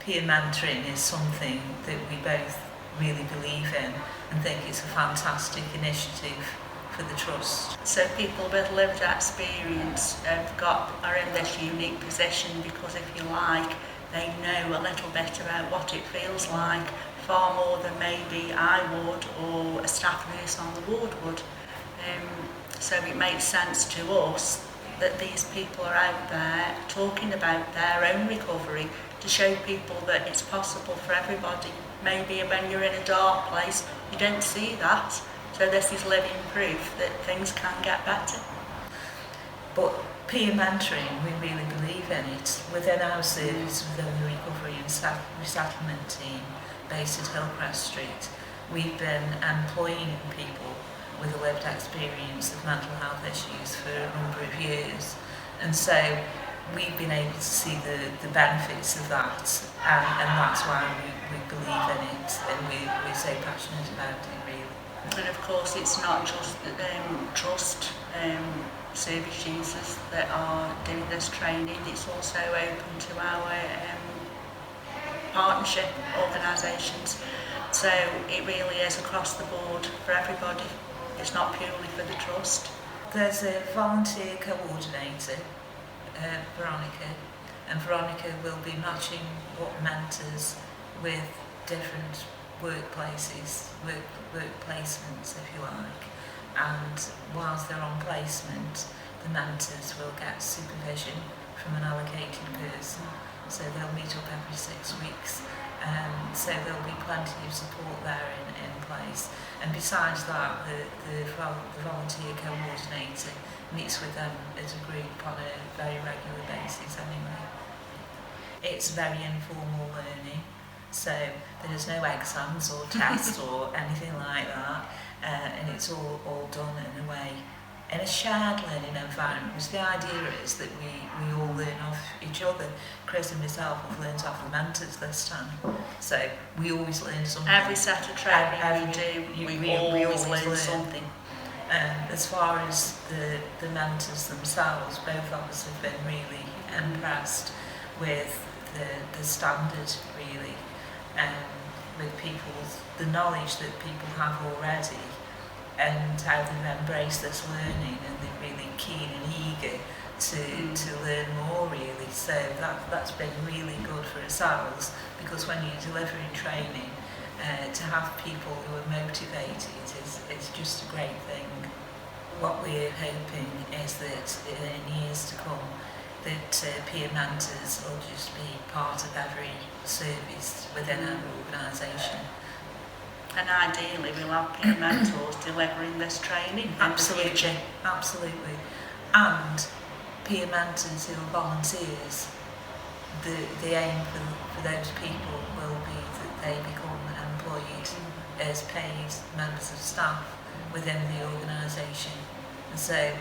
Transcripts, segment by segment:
peer mentoring is something that we both really believe in and think it's a fantastic initiative for the Trust. So people with lived experience are in this unique position because, if you like, they know a little bit about what it feels like, far more than maybe I would or a staff nurse on the ward would. So it makes sense to us that these people are out there talking about their own recovery to show people that it's possible for everybody. Maybe when you're in a dark place, you don't see that. So this is living proof that things can get better. But peer mentoring, we really believe in it. Within our service, within the recovery and resettlement team based at Hillcrest Street, we've been employing people with a lived experience of mental health issues for a number of years. And so we've been able to see the benefits of that, and that's why we believe in it, and we're so passionate about it, really. And of course, it's not just Trust service users that are doing this training, it's also open to our partnership organisations. So it really is across the board for everybody. It's not purely for the Trust. There's a volunteer coordinator, Veronica, and Veronica will be matching what mentors with different workplaces, work placements, if you like. And whilst they're on placement, the mentors will get supervision from an allocated person. So they'll meet up every 6 weeks. So there'll be plenty of support there in place. And besides that, the volunteer coordinator meets with them as a group on a very regular basis anyway. It's very informal learning, so there's no exams or tests or anything like that, and it's all done in a way, in a shared learning environment, because the idea is that we all learn off each other. Chris and myself have learned off the mentors this time, so we always learn something. Every set of training we always learn something. As far as the mentors themselves, both of us have been really impressed with the standard, really, with the knowledge that people have already, and how they've embraced this learning, and they're really keen and eager to learn more, really. So that's been really good for ourselves, because when you're delivering training, to have people who are motivated is just a great thing. What we're hoping is that in years to come, that peer mentors will just be part of every service within our organisation. And ideally we'll have peer mentors delivering this training in the future. Absolutely. And peer mentors who are volunteers, the aim for those people will be that they become employed as paid members of staff within the organisation. And so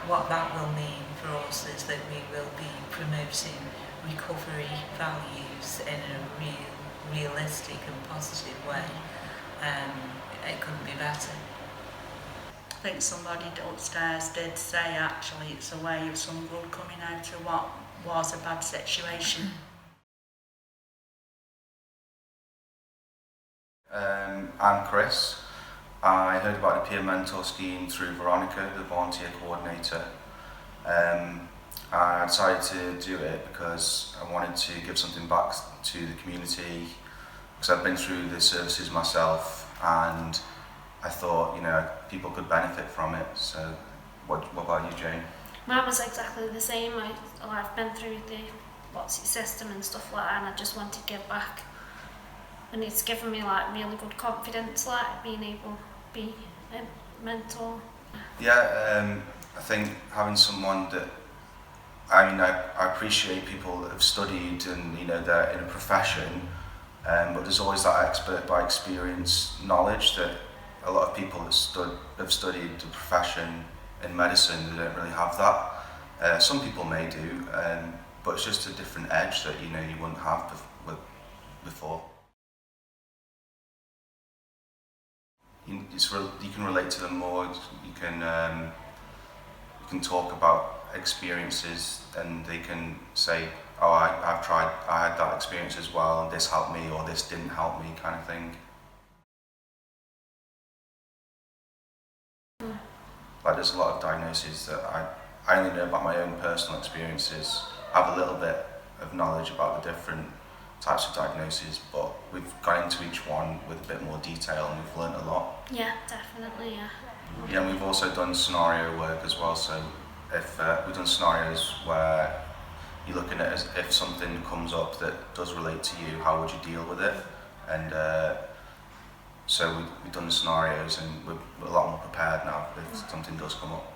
what that will mean for us is that we will be promoting recovery values in a realistic and positive way. It couldn't be better. I think somebody upstairs did say actually it's a way of some good coming out of what was a bad situation. I'm Chris. I heard about the peer mentor scheme through Veronica, the volunteer coordinator. I decided to do it because I wanted to give something back to the community, because I've been through the services myself, and I thought, people could benefit from it. So what about you, Jane? Mine was exactly the same. I've been through the system and stuff like that, and I just want to give back. And it's given me really good confidence, being able to be a mentor. Yeah, I think having someone that, I appreciate people that have studied and they're in a profession, but there's always that expert by experience knowledge that a lot of people that have studied the profession in medicine, they don't really have that. Some people may do, but it's just a different edge that you wouldn't have before. You can relate to them more. You can talk about experiences, and they can say, oh, I had that experience as well, and this helped me, or this didn't help me, kind of thing. Like, there's a lot of diagnoses that I only know about my own personal experiences. I have a little bit of knowledge about the different types of diagnoses, but we've gone into each one with a bit more detail, and we've learnt a lot. Yeah, definitely, yeah. Yeah, and we've also done scenario work as well, so if we've done scenarios where you're looking at as if something comes up that does relate to you, how would you deal with it? And so we've done the scenarios, and we're a lot more prepared now if something does come up.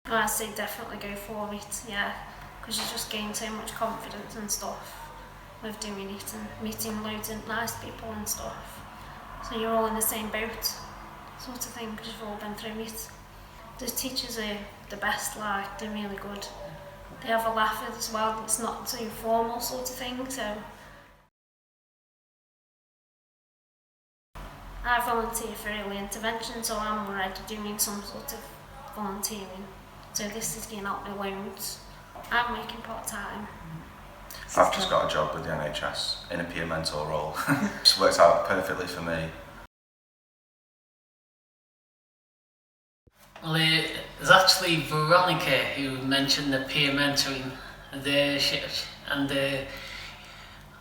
Well, I say definitely go for it, yeah, because you just gain so much confidence and stuff with doing it and meeting loads of nice people and stuff. So you're all in the same boat, sort of thing, because you've all been through it. The teachers are the best, like, they're really good. They have a laugh as well, it's not too formal sort of thing, so. I volunteer for early intervention, so I'm already doing some sort of volunteering. So this is going to help me loads. I'm working part-time. I've just got a job with the NHS in a peer mentor role. It's worked out perfectly for me. Well, there's actually Veronica who mentioned the peer mentoring there,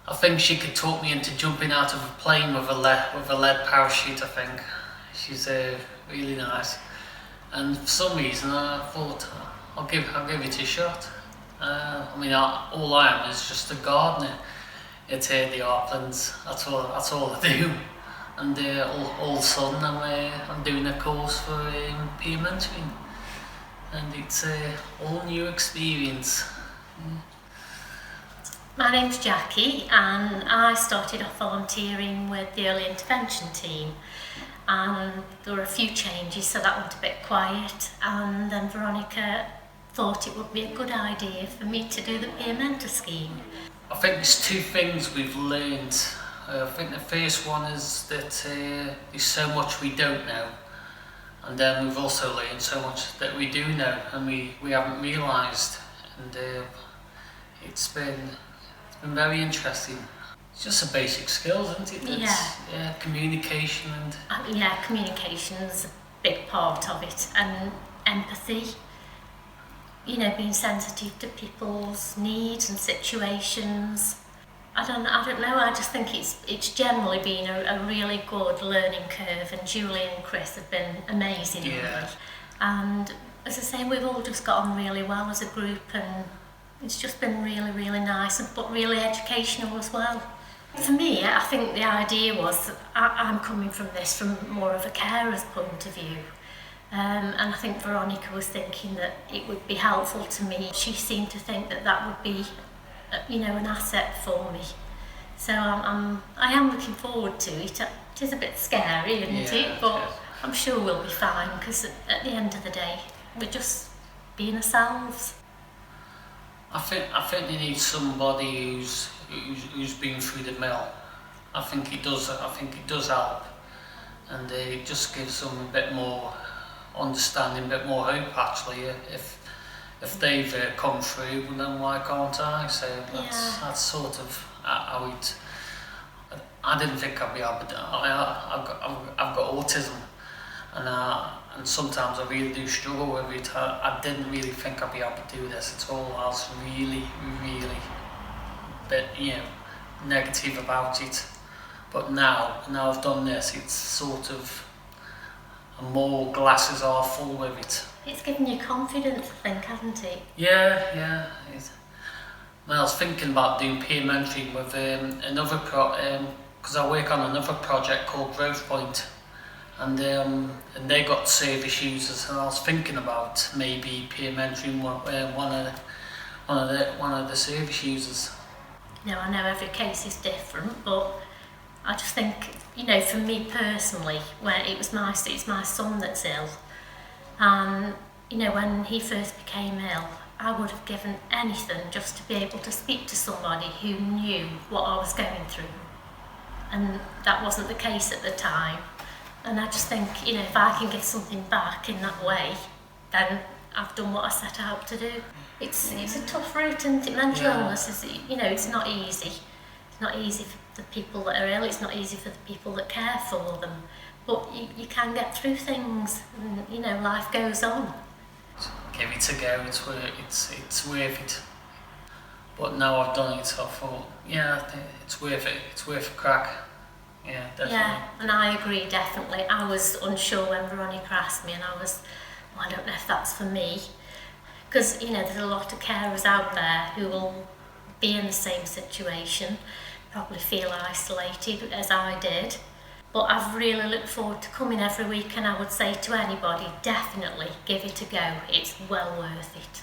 I think she could talk me into jumping out of a plane with a lead parachute. I think she's really nice, and for some reason I thought I'll give it a shot. I mean, all I am is just a gardener at the Artlands. That's all I do. And all sudden I'm doing a course for peer mentoring, and it's a all new experience. My name's Jackie, and I started off volunteering with the early intervention team, and there were a few changes, so that went a bit quiet, and then Veronica thought it would be a good idea for me to do the peer mentor scheme. I think there's two things we've learned. I think the first one is that there's so much we don't know, and then we've also learned so much that we do know and we haven't realised, and it's been very interesting. It's just a basic skills, isn't it? Yeah, communication and... Yeah, communication's a big part of it, and empathy. You know, being sensitive to people's needs and situations. I don't know, I just think it's generally been a really good learning curve, and Julie and Chris have been amazing. Yeah. And as I say, we've all just got on really well as a group, and it's just been really, really nice, but really educational as well. For me, I think the idea was, I'm coming from this from more of a carer's point of view. And I think Veronica was thinking that it would be helpful to me. She seemed to think that would be, you know, an asset for me. So I am looking forward to it. It is a bit scary, isn't it? But I'm sure we'll be fine, because at the end of the day, we're just being ourselves. I think you need somebody who's been through the mill. I think it does help, and it just gives them a bit more understanding, a bit more hope. Actually, if they've come through, then why can't I? So that's sort of how it. I didn't think I'd be able to. I've got autism, and sometimes I really do struggle with it. I didn't really think I'd be able to do this at all. I was really, really bit, negative about it. But now I've done this, it's sort of more glasses are full with it. It's given you confidence, I think, hasn't it? Yeah. When I was thinking about doing peer mentoring with another because I work on another project called Growth Point. And they got service users, and I was thinking about maybe peer mentoring one of the service users. You know, I know every case is different, but I just think, for me personally, where it's my son that's ill, and when he first became ill, I would have given anything just to be able to speak to somebody who knew what I was going through, and that wasn't the case at the time. And I just think, you know, if I can give something back in that way, then I've done what I set out to do. It's a tough route, and mental illness is, you know, it's not easy. It's not easy for the people that are ill, it's not easy for the people that care for them. But you can get through things, and, you know, life goes on. Give it a go, it's worth it. But now I've done it, I thought, yeah, it's worth it, it's worth a crack. Yeah, definitely. Yeah, and I agree, definitely. I was unsure when Veronica asked me, and I was, well, I don't know if that's for me. Because, you know, there's a lot of carers out there who will be in the same situation, probably feel isolated as I did. But I've really looked forward to coming every week, and I would say to anybody, definitely give it a go. It's well worth it.